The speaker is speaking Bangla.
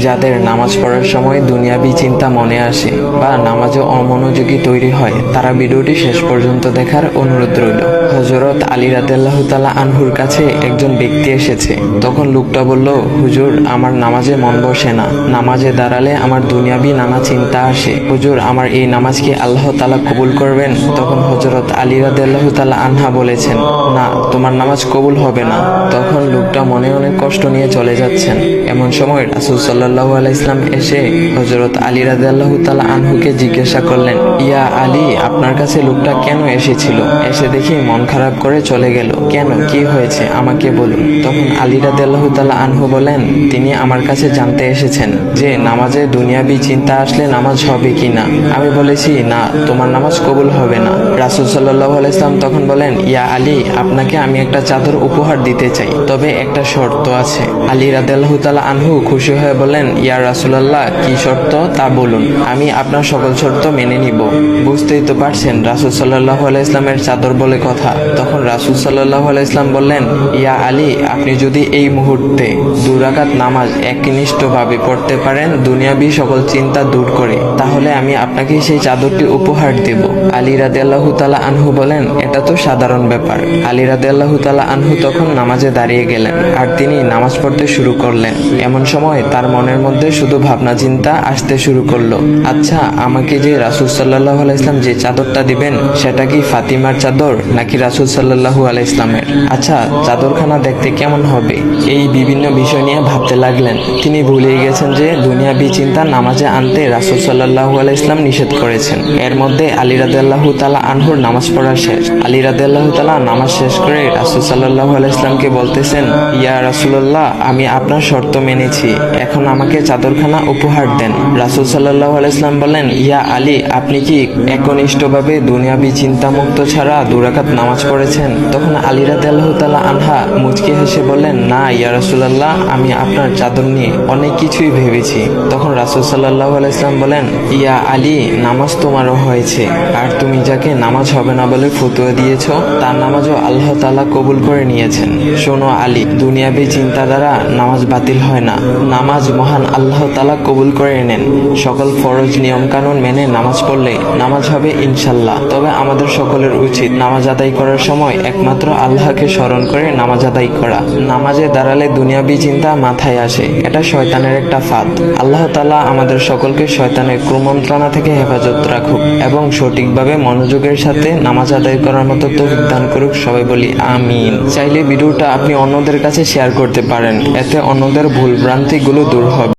যাদের নামাজ পড়ার সময় দুনিয়াবি চিন্তা মনে আসে বা নামাজে অমনোযোগী তৈরি হয়, তারা ভিডিওটি শেষ পর্যন্ত দেখার অনুরোধ রইল। হযরত আলী রাদিয়াল্লাহু তাআলা আনহুর কাছে একজন ব্যক্তি এসেছে। তখন লোকটা বলল, হুজুর, আমার নামাজে মন বসে না। নামাজে দাঁড়ালে আমার দুনিয়াবি নানা চিন্তা আসে। হুজুর, আমার এই নামাজ কি আল্লাহ তাআলা কবুল করবেন? তখন হযরত আলী রাদিয়াল্লাহু তাআলা আনহা বলেছেন, না, তোমার নামাজ কবুল হবে না। তখন লোকটা মনে অনেক কষ্ট নিয়ে চলে যাচ্ছেন। এমন সময় রাসূল সাল্লাল্লাহু আলাইহি ওয়াসাল্লাম এসে হযরত আলী রাদিয়াল্লাহু তাআলা আনহুকে জিজ্ঞাসা করলেন, ইয়া আলী, আপনার কাছে লোকটা কেন এসেছিল? এসে দেখি মন খারাপ করে চলে গেল। কেন, কি হয়েছে আমাকে বলুন। তখন আলী রাদিয়াল্লাহু তাআলা আনহু বলেন, তিনি আমার কাছে জানতে এসেছেন যে নামাজে দুনিয়াবি চিন্তা আসলে নামাজ হবে কিনা। আমি বলেছি, না, তোমার নামাজ কবুল হবে না। রাসূল সাল্লাল্লাহু আলাইহি ওয়াসাল্লাম তখন বলেন, ইয়া আলী, আপনাকে আমি একটা চাদর উপহার দিতে চাই, তবে একটা শর্ত আছে। আলী রাদিয়াল্লাহু তাআলা আনহু খুশি হয়ে বলেন, ইয়া রাসূলুল্লাহ, কি শর্ত তা বলুন, আমি আপনার সকল শর্ত মেনে নিব। বুঝতেই তো পারছেন রাসূল সাল্লাল্লাহু আলাইহি ওয়াসাল্লামের চাদর বলে কথা। তখন রাসূল সাল্লাল্লাহু আলাইহি ওয়াসাল্লাম বললেন, ইয়া আলী, আপনি যদি এই মুহূর্তে 2 রাকাত নামাজ একনিষ্ঠভাবে পড়তে পারেন দুনিয়াবি সকল চিন্তা দূর করে, তাহলে আমি আপনাকে সেই চাদরটি উপহার দেব। আলী রাদিয়াল্লাহু তাআলা আনহু বলেন, এটা তো সাধারণ ব্যাপার। আলী রাদিয়াল্লাহু তাআলা আনহু তখন নামাজে দাঁড়িয়ে গেলেন আর তিনি নামাজ পড়তে শুরু করলেন। এমন সময় তার মনের মধ্যে শুধু ভাবনা চিন্তা আসতে শুরু করলো, আচ্ছা, আমাকে যে রাসূল সাল্লাল্লাহু আলাইহি ওয়াসাল্লাম যে চাদরটা দিবেন সেটা কি ফাতিমার চাদর নাকি রাসূল সাল্লাল্লাহু আলাইহি ওয়াসাল্লামের? আচ্ছা, চাদরখানা দেখতে কেমন হবে? এই বিভিন্ন বিষয় নিয়ে ভাবতে লাগলেন। তিনি ভুলে গেছেন যে দুনিয়াবি চিন্তা নামাজে আনতে রাসূল সাল্লাল্লাহু আলাইহি ওয়াসাল্লাম নিষেধ করেছেন। এর মধ্যে আলী রাদিয়াল্লাহু তাআলা আনহুর নামাজ পড়া শেষ। আলী রাদিয়াল্লাহু তাআলা নামাজ শেষ করে রাসূল সাল্লাল্লাহু আলাইহি ওয়াসাল্লামকে বলতেছেন, ইয়া রাসূলুল্লাহ, আমি আপনার শর্ত মেনেছি, এখন আমাকে চাদরখানা উপহার দেন। রাসূল সাল্লাল্লাহু আলাইহি ওয়াসাল্লাম বলেন, ইয়া আলী, আপনি কি একনিষ্ঠভাবে দুনিয়াবি চিন্তামুক্ত ছাড়া 2 রাকাত নামাজ পড়েছেন? তখন আলী রাদিয়াল্লাহু তাআলা আনহা মুচকি হেসে বললেন, না ইয়া রাসূলুল্লাহ, আমি আপনার চাদর নিয়ে অনেক কিছুই ভেবেছি। তখন রাসূল সাল্লাল্লাহু আলাইহি ওয়াসাল্লাম বলেন, ইয়া আলী, নামাজ তোমারও হয়েছে, আর তুমি যাকে নামাজ হবে না বলে ফতোয়া দিয়েছো তার নামাজও আল্লাহ তাআলা কবুল করে নিয়েছেন। শোনো আলী, দুনিয়াবি চিন্তা দ্বারা নামাজ বাতিল হয় না, নামাজ মহান আল্লাহ তাআলা কবুল করে নেন। সকল ফরজ নিয়ম কানুন মেনে নামাজ পড়লে নামাজ হবে ইনশাল্লাহ। তবে আমাদের সকলের উচিত নামাজ আদায় করার সময় একমাত্র আল্লাহকে স্মরণ করে নামাজ আদায় করা। নামাজে দাঁড়ালে দুনিয়াবি চিন্তা মাথায় আসে, এটা শয়তানের একটা ফাঁদ। আল্লাহ তাআলা আমাদের সকলকে শয়তানের কুমন্ত্রণা থেকে হেফাজত রাখুক এবং সঠিকভাবে মনোযোগের সাথে নামাজ আদায় করার মতো তৌফিক দান করুক। সবাই বলি আমিন। চাইলে ভিডিওটা আপনি অন্যদের কাছে শেয়ার করতে পারেন, এতে অন্যদের ভুল ভ্রান্তিগুলো দূর হবে।